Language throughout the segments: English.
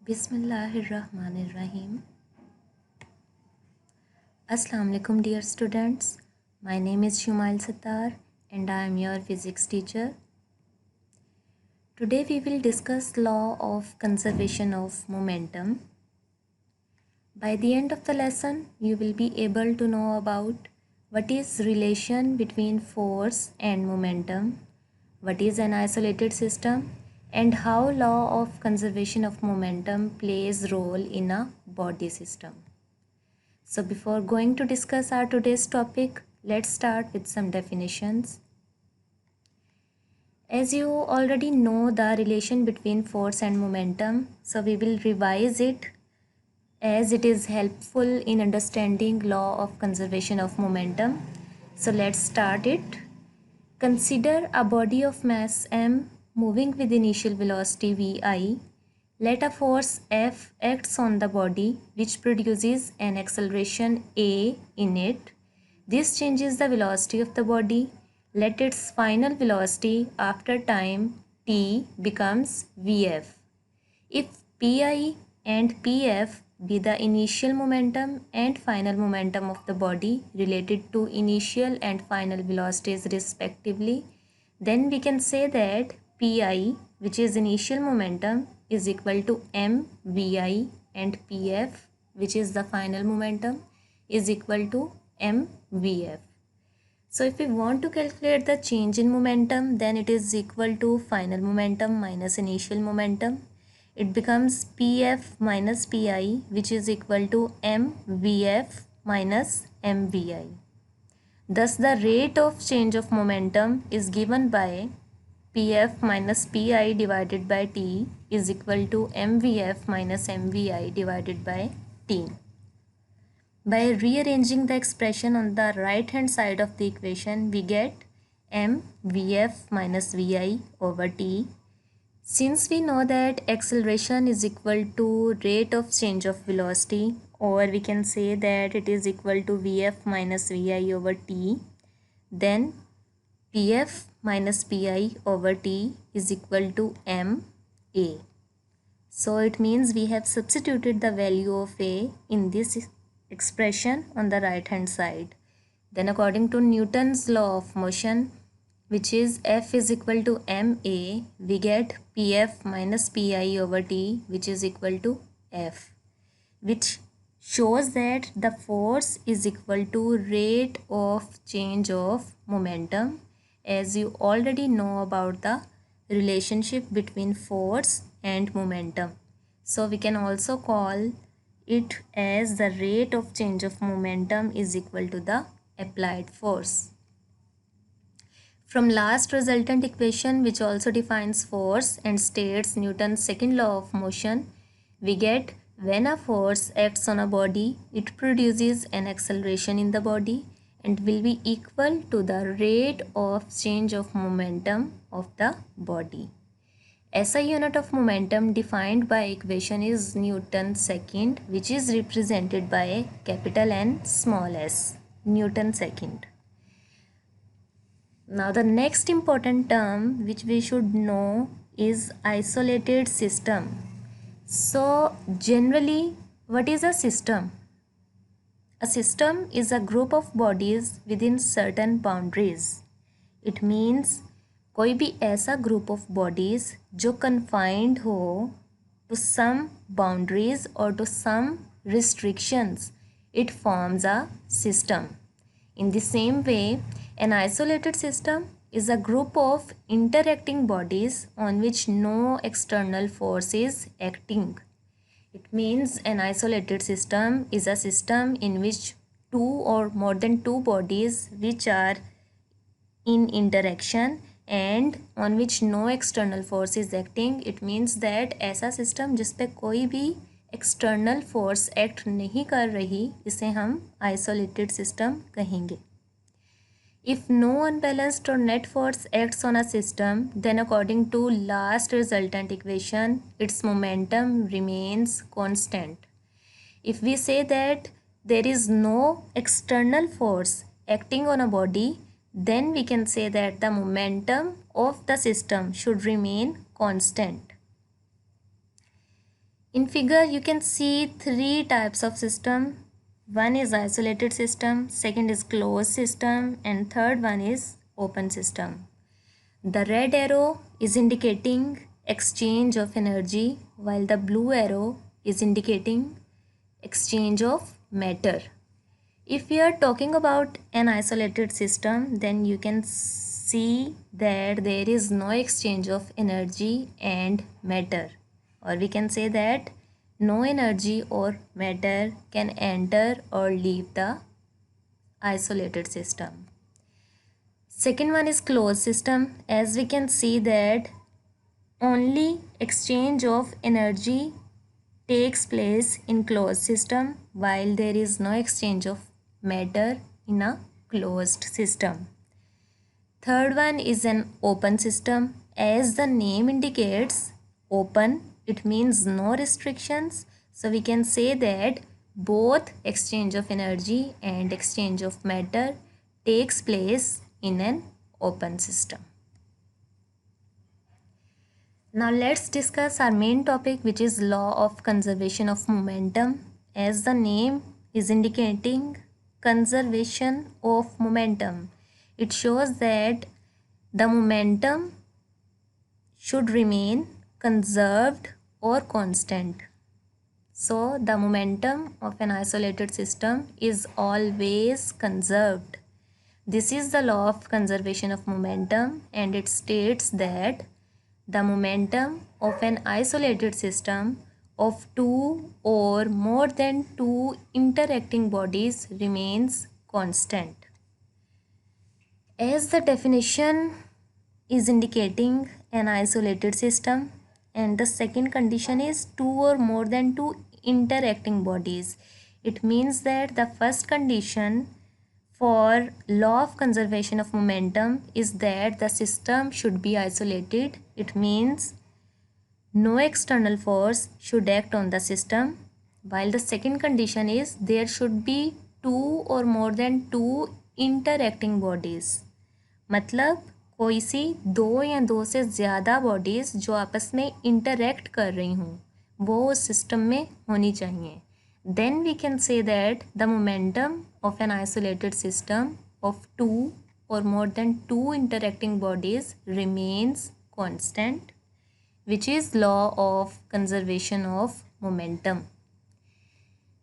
Bismillahirrahmanirrahim. Assalamu alaikum dear students. My name is Shumail Sattar and I am your physics teacher. Today we will discuss law of conservation of momentum. By the end of the lesson, you will be able to know about what is relation between force and momentum, what is an isolated system, and how law of conservation of momentum plays role in a body system. So before going to discuss our today's topic, let's start with some definitions. As you already know the relation between force and momentum, so we will revise it as it is helpful in understanding law of conservation of momentum. So let's start it. Consider a body of mass m moving with initial velocity vi. Let a force F acts on the body which produces an acceleration A in it. This changes the velocity of the body. Let its final velocity after time t becomes Vf. If Pi and Pf be the initial momentum and final momentum of the body related to initial and final velocities respectively, then we can say that Pi, which is initial momentum, is equal to mvi, and Pf, which is the final momentum, is equal to mvf. So if we want to calculate the change in momentum, then it is equal to final momentum minus initial momentum. It becomes Pf minus Pi, which is equal to mvf minus mvi. Thus the rate of change of momentum is given by Pf minus Pi divided by t is equal to mvf minus mvi divided by t. By rearranging the expression on the right hand side of the equation, we get mvf minus vi over t. Since we know that acceleration is equal to rate of change of velocity, or we can say that it is equal to vf minus vi over t, then pf minus pi over t is equal to ma. So it means we have substituted the value of a in this expression on the right hand side. Then according to Newton's law of motion, which is F is equal to ma, we get Pf minus Pi over t, which is equal to F, which shows that the force is equal to rate of change of momentum, as you already know about the relationship between force and momentum. So we can also call it as the rate of change of momentum is equal to the applied force. From last resultant equation, which also defines force and states Newton's second law of motion, we get when a force acts on a body, it produces an acceleration in the body and will be equal to the rate of change of momentum of the body. SI unit of momentum defined by equation is Newton second, which is represented by capital N small s, Newton second. Now the next important term which we should know is isolated system. So generally, what is a system? A system is a group of bodies within certain boundaries. It means कोई भी ऐसा group of bodies जो confined हो to some boundaries or to some restrictions, it forms a system. In the same way, an isolated system is a group of interacting bodies on which no external force is acting. It means an isolated system is a system in which two or more than two bodies which are in interaction and on which no external force is acting. It means that ऐसा system जिस पे कोई भी external force act नहीं कर रही, इसे हम isolated system कहेंगे. If no unbalanced or net force acts on a system, then according to last resultant equation, its momentum remains constant. If we say that there is no external force acting on a body, then we can say that the momentum of the system should remain constant. In figure, you can see three types of system. One is isolated system, second is closed system, and third one is open system. The red arrow is indicating exchange of energy, while the blue arrow is indicating exchange of matter. If we are talking about an isolated system, then you can see that there is no exchange of energy and matter, or we can say that no energy or matter can enter or leave the isolated system. Second one is closed system. As we can see that only exchange of energy takes place in closed system, while there is no exchange of matter in a closed system. Third one is an open system. As the name indicates, open, it means no restrictions. So we can say that both exchange of energy and exchange of matter takes place in an open system. Now let's discuss our main topic, which is law of conservation of momentum. As the name is indicating, conservation of momentum. It shows that the momentum should remain conserved or constant. So the momentum of an isolated system is always conserved. This is the law of conservation of momentum, and it states that the momentum of an isolated system of two or more than two interacting bodies remains constant. As the definition is indicating an isolated system, and the second condition is two or more than two interacting bodies. It means that the first condition for law of conservation of momentum is that the system should be isolated. It means no external force should act on the system, while the second condition is there should be two or more than two interacting bodies. मतलब कोई सी दो या दो से ज़्यादा bodies जो आपस में इंटरेक्ट कर रही हूँ वो उस सिस्टम में होनी चाहिए. Then we can say that the momentum of an isolated system of two or more than two interacting bodies remains constant, which is law of conservation of momentum.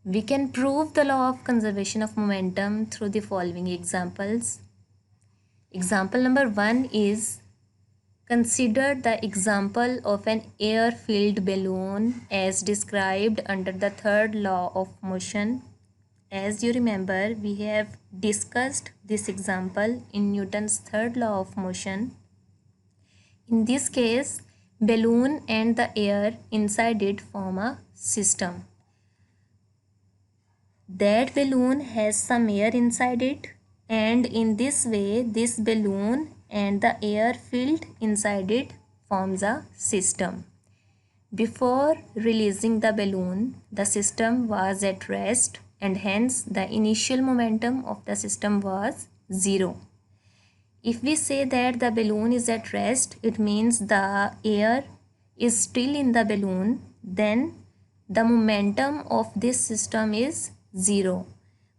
We can prove the law of conservation of momentum through the following examples. Example number 1 is, consider the example of an air-filled balloon as described under the third law of motion. As you remember, we have discussed this example in Newton's third law of motion. In this case, balloon and the air inside it form a system. That balloon has some air inside it, and in this way this balloon and the air filled inside it forms a system. Before releasing the balloon, the system was at rest, and hence the initial momentum of the system was 0. If we say that the balloon is at rest, it means the air is still in the balloon, then the momentum of this system is 0.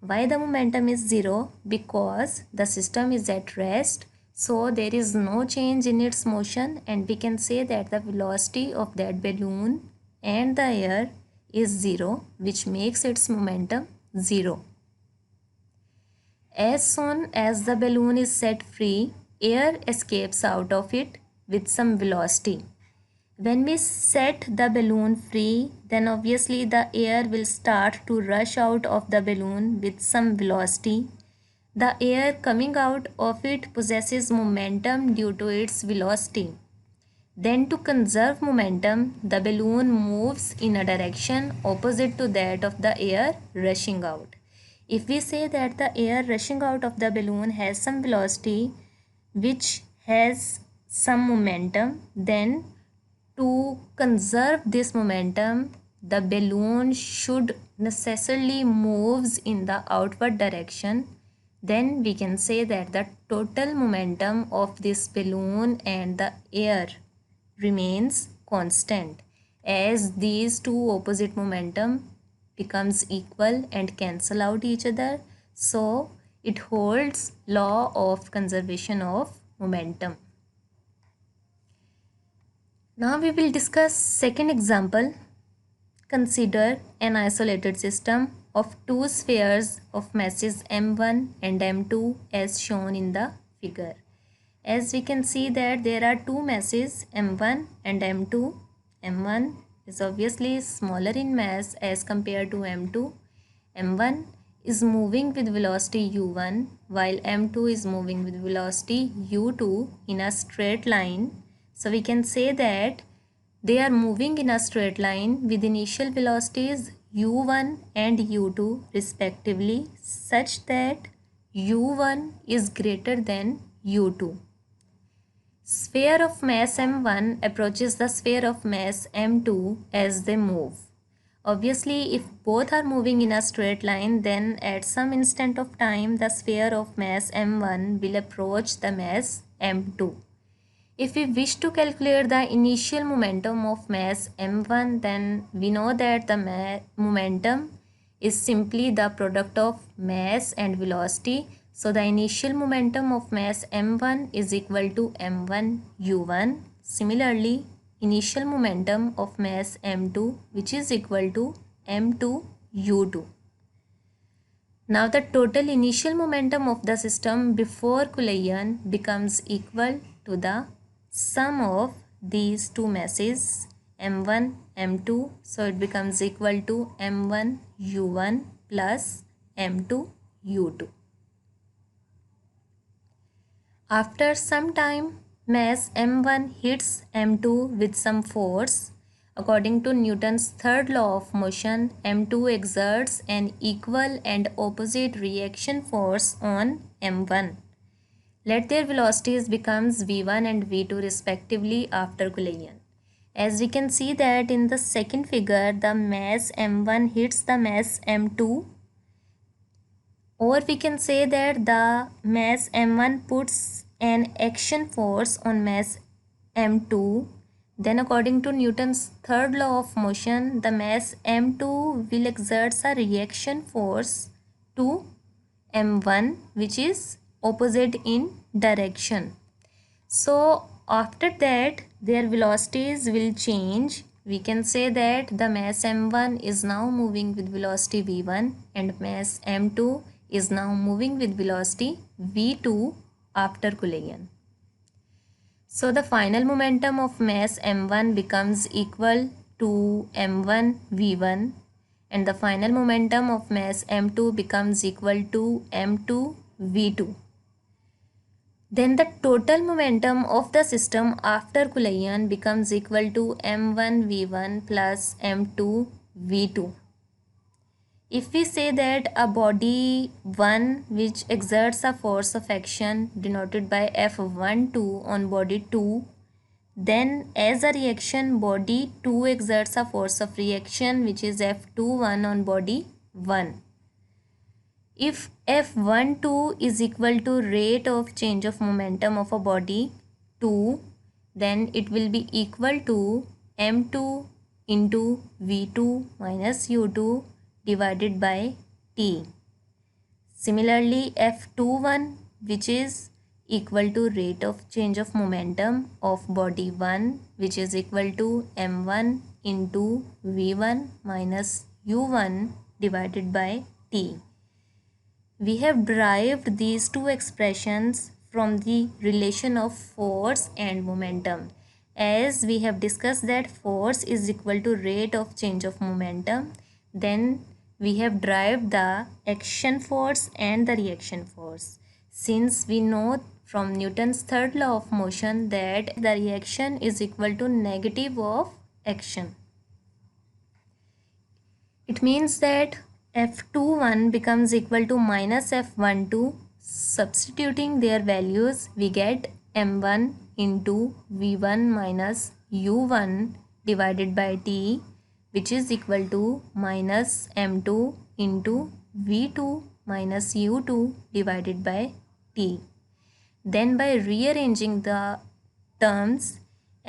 Why the momentum is 0? Because the system is at rest, so there is no change in its motion, and we can say that the velocity of that balloon and the air is 0, which makes its momentum 0. As soon as the balloon is set free, air escapes out of it with some velocity. When we set the balloon free, then obviously the air will start to rush out of the balloon with some velocity. The air coming out of it possesses momentum due to its velocity. Then to conserve momentum, the balloon moves in a direction opposite to that of the air rushing out. If we say that the air rushing out of the balloon has some velocity which has some momentum, then to conserve this momentum, the balloon should necessarily moves in the outward direction. Then we can say that the total momentum of this balloon and the air remains constant. as these two opposite momentum becomes equal and cancel out each other. So it holds law of conservation of momentum. Now we will discuss second example. Consider an isolated system of two spheres of masses m1 and m2 as shown in the figure. As we can see that there are two masses m1 and m2. m1 is obviously smaller in mass as compared to m2. m1 is moving with velocity u1 while m2 is moving with velocity u2 in a straight line. So we can say that they are moving in a straight line with initial velocities u1 and u2 respectively such that u1 is greater than u2. Sphere of mass m1 approaches the sphere of mass m2 as they move. Obviously, if both are moving in a straight line, then at some instant of time the sphere of mass m1 will approach the mass m2. If we wish to calculate the initial momentum of mass m1, then we know that the momentum is simply the product of mass and velocity. So the initial momentum of mass m1 is equal to m1 u1. Similarly, initial momentum of mass m2 which is equal to m2 u2. Now the total initial momentum of the system before collision becomes equal to the sum of these two masses m1 m2, so it becomes equal to m1 u1 plus m2 u2. After some time, mass m1 hits m2 with some force. According to Newton's third law of motion, m2 exerts an equal and opposite reaction force on m1. Let their velocities becomes v1 and v2 respectively after collision. As we can see that in the second figure, the mass m1 hits the mass m2, or we can say that the mass m1 puts an action force on mass m2. Then according to Newton's third law of motion, the mass m2 will exert a reaction force to m1 which is opposite in direction. So after that their velocities will change. We can say that the mass m1 is now moving with velocity v1 and mass m2 is now moving with velocity v2 after collision. So the final momentum of mass m1 becomes equal to m1 v1 and the final momentum of mass m2 becomes equal to m2 v2. Then the total momentum of the system after collision becomes equal to m1 v1 plus m2 v2. If we say that a body 1 which exerts a force of action denoted by F12 on body 2, then as a reaction body 2 exerts a force of reaction which is F21 on body 1. If F12 is equal to rate of change of momentum of a body 2, then it will be equal to m2 into v2 minus u2 divided by t. Similarly, F21 which is equal to rate of change of momentum of body 1 which is equal to m1 into v1 minus u1 divided by t. We have derived these two expressions from the relation of force and momentum. As we have discussed that force is equal to rate of change of momentum, then we have derived the action force and the reaction force. Since we know from Newton's third law of motion that the reaction is equal to negative of action. It means that F21 becomes equal to minus F12. Substituting their values, we get m1 into v1 minus u1 divided by t, which is equal to minus m2 into v2 minus u2 divided by t. Then by rearranging the terms,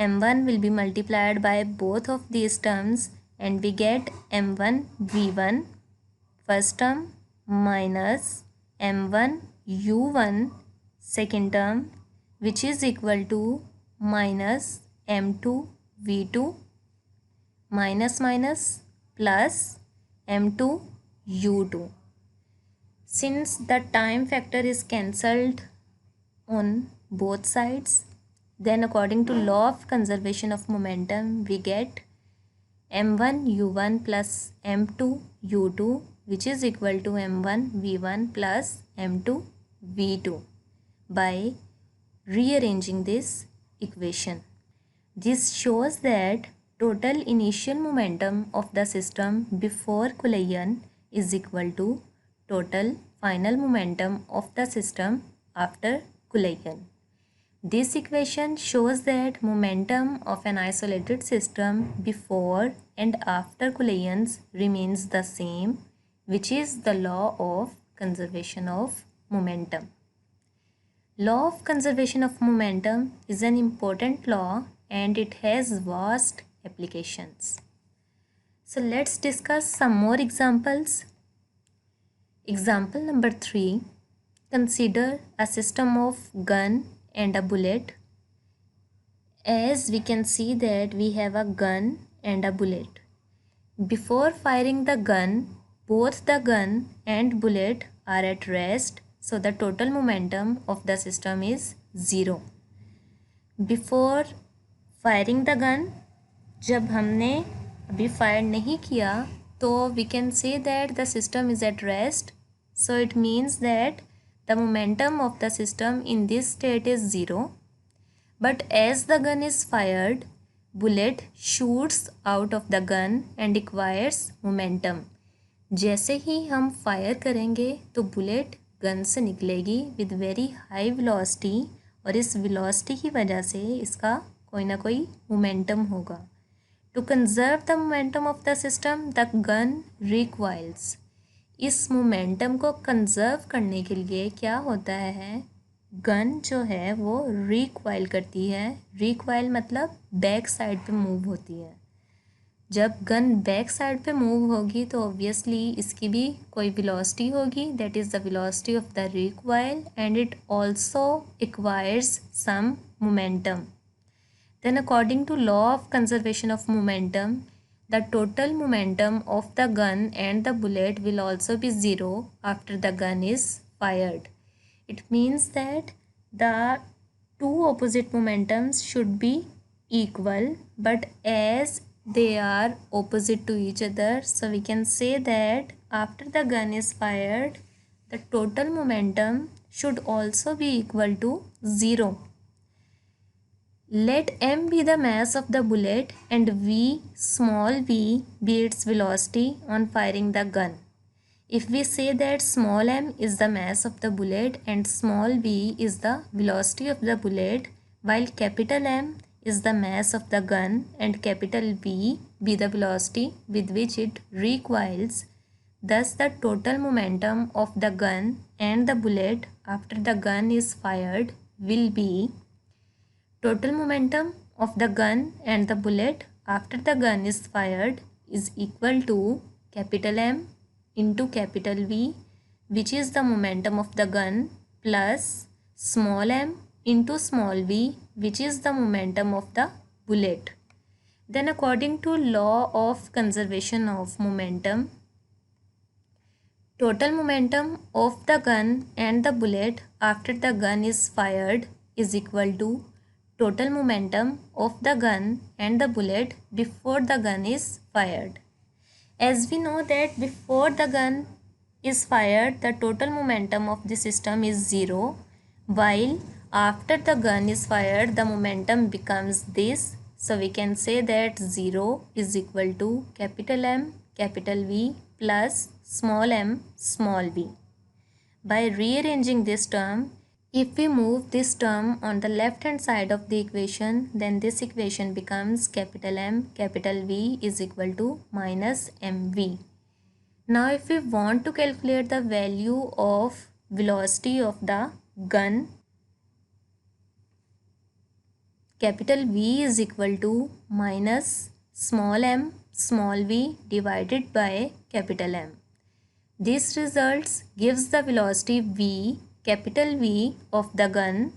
m1 will be multiplied by both of these terms and we get m1 v1 first term minus m1 u1 second term, which is equal to minus m2 v2 minus minus plus m2 u2. Since the time factor is cancelled on both sides, then according to law of conservation of momentum, we get m1 u1 plus m2 u2, which is equal to m1 v1 plus m2 v2 by rearranging this equation. This shows that total initial momentum of the system before collision is equal to total final momentum of the system after collision. This equation shows that momentum of an isolated system before and after collisions remains the same, which is the law of conservation of momentum. Law of conservation of momentum is an important law and it has vast applications. So let's discuss some more examples. Example number 3. Consider a system of gun and a bullet. As we can see that we have a gun and a bullet. Before firing the gun, both the gun and bullet are at rest, so the total momentum of the system is 0. Before firing the gun, जब हमने अभी fire नहीं किया तो we can say that the system is at rest, so it means that the momentum of the system in this state is 0. But as the gun is fired, bullet shoots out of the gun and acquires momentum. जैसे ही हम fire करेंगे तो bullet gun से निकलेगी with very high velocity और इस velocity की वजह से इसका कोई ना कोई मोमेंटम होगा. To conserve the momentum of the system the gun recoils. इस मोमेंटम को कंजर्व करने के लिए क्या होता है, गन जो है वो रिक्वाइल करती है. रिक्वाइल मतलब बैक साइड पे मूव होती है. जब गन बैक साइड पे मूव होगी तो ऑब्वियसली इसकी भी कोई वेलोसिटी होगी, that is the velocity of the recoil and it also acquires some momentum. Then according to law of conservation of momentum, the total momentum of the gun and the bullet will also be 0 after the gun is fired. It means that the two opposite momentums should be equal, but as they are opposite to each other, so we can say that after the gun is fired, the total momentum should also be equal to 0. Let m be the mass of the bullet and v small v be its velocity on firing the gun. If we say that small m is the mass of the bullet and small v is the velocity of the bullet, while capital M is the mass of the gun and capital V be the velocity with which it recoils, thus the total momentum of the gun and the bullet after the gun is fired will be total momentum of the gun and the bullet after the gun is fired is equal to capital M into capital V, which is the momentum of the gun, plus small m into small v, which is the momentum of the bullet. Then according to law of conservation of momentum, total momentum of the gun and the bullet after the gun is fired is equal to total momentum of the gun and the bullet before the gun is fired. As we know that before the gun is fired, the total momentum of the system is 0, while after the gun is fired, the momentum becomes this. So we can say that 0 is equal to capital M, capital V plus small m, small v. By rearranging this term, if we move this term on the left hand side of the equation, then this equation becomes capital M, capital V is equal to minus mv. Now if we want to calculate the value of velocity of the gun, capital V is equal to minus small m small v divided by capital M. This results gives the velocity v, capital V of the gun.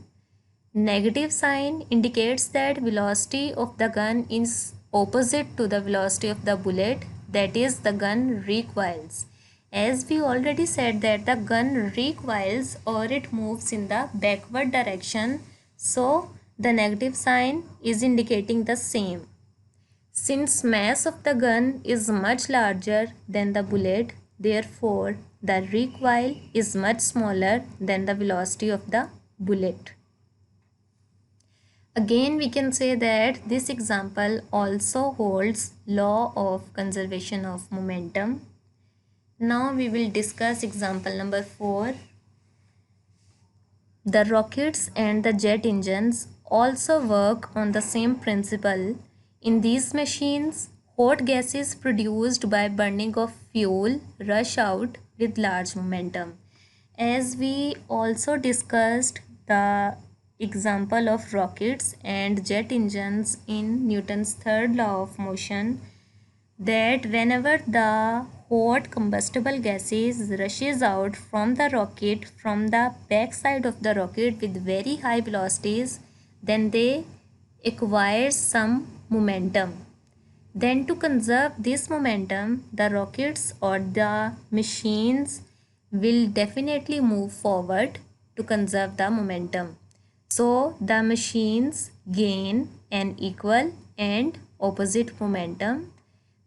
Negative sign indicates that velocity of the gun is opposite to the velocity of the bullet, that is the gun recoils. As we already said that the gun recoils or it moves in the backward direction, so the negative sign is indicating the same. Since mass of the gun is much larger than the bullet, therefore the recoil is much smaller than the velocity of the bullet. Again, we can say that this example also holds law of conservation of momentum. Now we will discuss example number 4. The rockets and the jet engines also work on the same principle. In these machines, hot gases produced by burning of fuel rush out with large momentum. As we also discussed the example of rockets and jet engines in Newton's third law of motion, that whenever the hot combustible gases rushes out from the rocket from the back side of the rocket with very high velocities, then they acquire some momentum. Then to conserve this momentum, the rockets or the machines will definitely move forward to conserve the momentum. So the machines gain an equal and opposite momentum.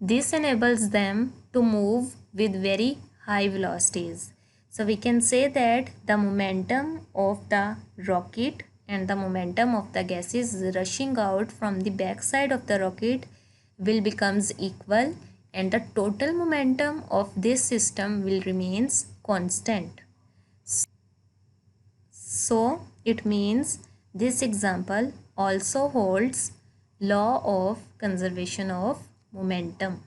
This enables them to move with very high velocities. So we can say that the momentum of the rocket and the momentum of the gases rushing out from the backside of the rocket will becomes equal, and the total momentum of this system will remains constant. So it means this example also holds law of conservation of momentum.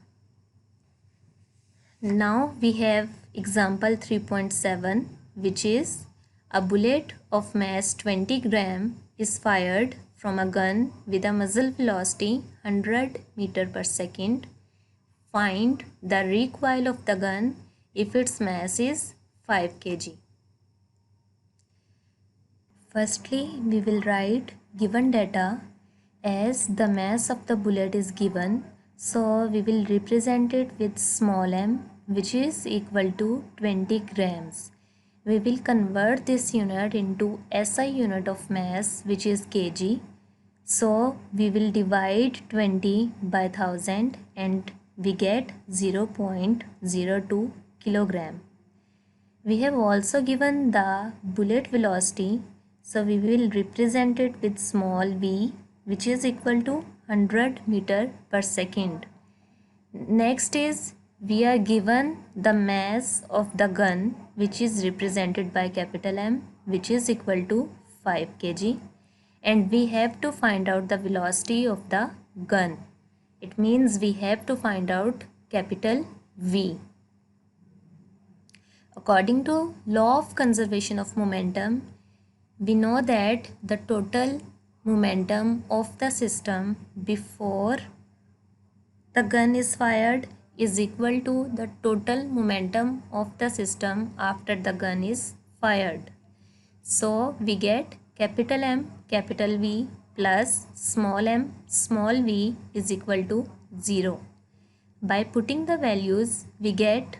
Now we have example 3.7, which is a bullet of mass 20 gram is fired from a gun with a muzzle velocity 100 meter per second. Find the recoil of the gun if its mass is 5 kg. Firstly, we will write given data as the mass of the bullet is given. So we will represent it with small m, which is equal to 20 grams. We will convert this unit into SI unit of mass, which is kg. So we will divide 20 by 1000 and we get 0.02 kilogram. We have also given the bullet velocity, so we will represent it with small v, which is equal to 100 meter per second. Next is we are given the mass of the gun, which is represented by capital M, which is equal to 5 kg, and we have to find out the velocity of the gun. It means we have to find out capital V. According to law of conservation of momentum, we know that the total momentum of the system before the gun is fired is equal to the total momentum of the system after the gun is fired. So we get capital M, capital V plus small m, small v is equal to 0. By putting the values, we get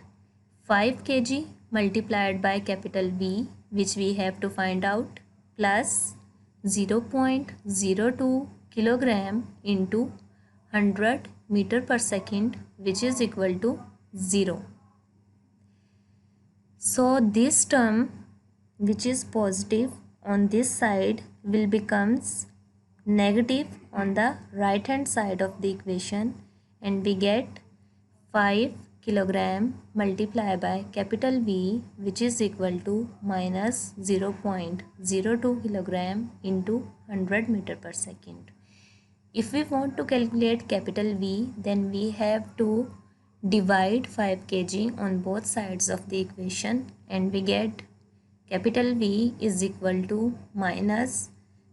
5 kg multiplied by capital V, which we have to find out, plus 0.02 kilogram into 100 meter per second, which is equal to 0. So this term, which is positive on this side, will becomes negative on the right hand side of the equation, and we get 5 kilogram multiplied by capital V, which is equal to minus 0.02 kilogram into 100 meter per second. If we want to calculate capital V, then we have to divide 5 kg on both sides of the equation, and we get capital V is equal to minus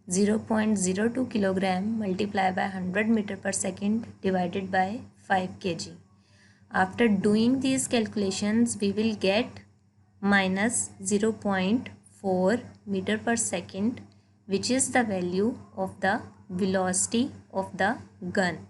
0.02 kilogram multiplied by 100 meter per second divided by 5 kg. After doing these calculations, we will get minus 0.4 meter per second, which is the value of the velocity of the gun.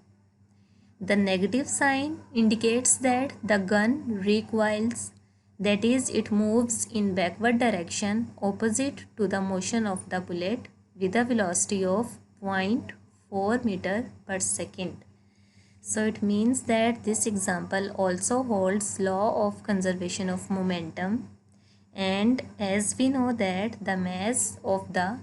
The negative sign indicates that the gun recoils, that is, it moves in backward direction opposite to the motion of the bullet with a velocity of 0.4 meter per second. So it means that this example also holds law of conservation of momentum, and as we know that the mass of the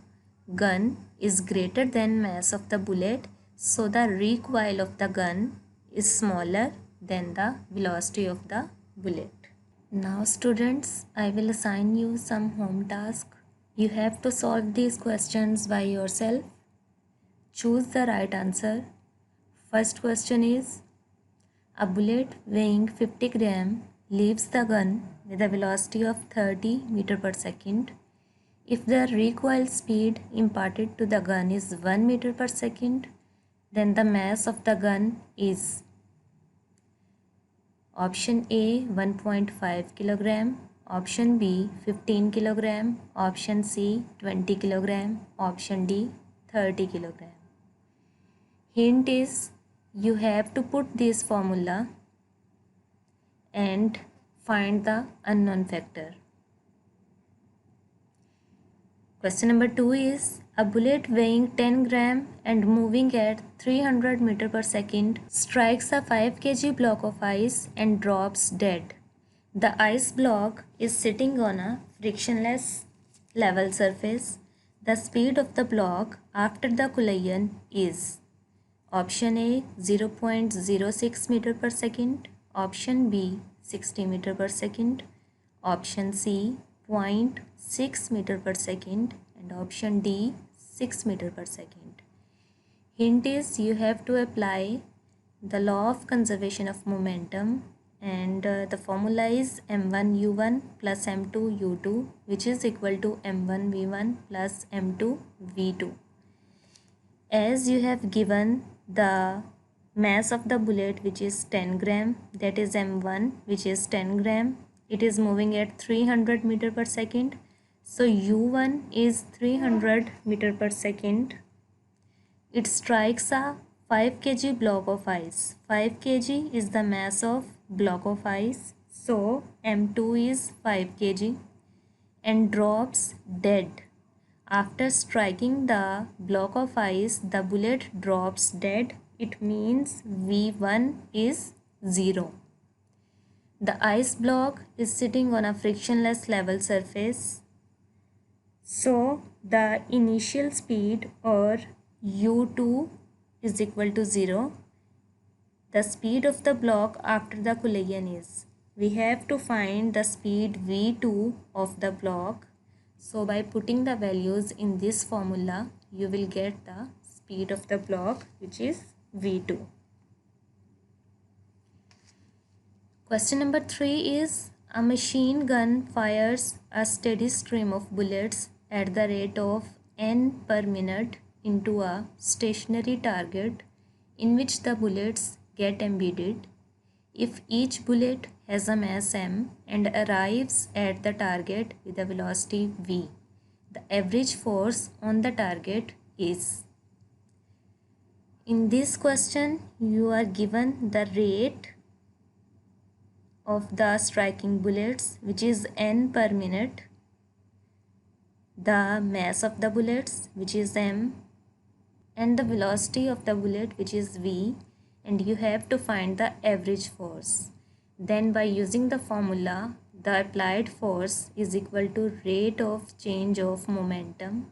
gun is greater than mass of the bullet, so the recoil of the gun is smaller than the velocity of the bullet. Now students, I will assign you some home task. You have to solve these questions by yourself. Choose the right answer. First question is, a bullet weighing 50 gram leaves the gun with a velocity of 30 meter per second. If the recoil speed imparted to the gun is 1 meter per second, then the mass of the gun is option A 1.5 kilogram, option B 15 kilogram, option C 20 kilogram, option D 30 kilogram. Hint is, you have to put this formula and find the unknown factor. Question number 2 is, a bullet weighing 10 gram and moving at 300 meter per second strikes a 5 kg block of ice and drops dead. The ice block is sitting on a frictionless level surface. The speed of the block after the collision is option A 0.06 meter per second, option B 60 meter per second, option C 0.6 meter per second, and option D 6 meter per second. Hint is, you have to apply the law of conservation of momentum, and the formula is m1u1 plus m2u2, which is equal to m1v1 plus m2v2. As you have given the mass of the bullet, which is 10 gram, that is m1, which is 10 gram, it is moving at 300 meter per second, so u1 is 300 meter per second. It strikes a 5 kg block of ice. 5 kg is the mass of block of ice, so m2 is 5 kg, and drops dead. After striking the block of ice, the bullet drops dead. It means V1 is 0. The ice block is sitting on a frictionless level surface. So the initial speed, or U2, is equal to 0. The speed of the block after the collision is, we have to find the speed V2 of the block. So by putting the values in this formula, you will get the speed of the block, which is V2. Question number 3 is, a machine gun fires a steady stream of bullets at the rate of n per minute into a stationary target in which the bullets get embedded. If each bullet has a mass m and arrives at the target with a velocity v, the average force on the target is. In this question, you are given the rate of the striking bullets, which is n per minute, the mass of the bullets, which is m, and the velocity of the bullet, which is v, and you have to find the average force. Then by using the formula, the applied force is equal to rate of change of momentum.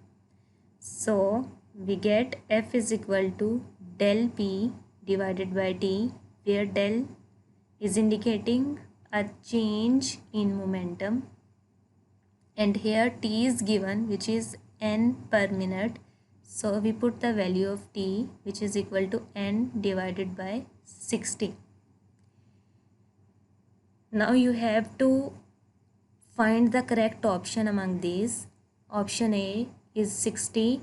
So we get F is equal to del P divided by T, where del is indicating a change in momentum, and here T is given, which is n per minute. So we put the value of T, which is equal to n divided by 60. Now you have to find the correct option among these. Option A is 60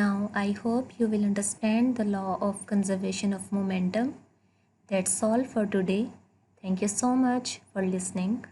Now I hope you will understand the law of conservation of momentum. That's all for today. Thank you so much for listening.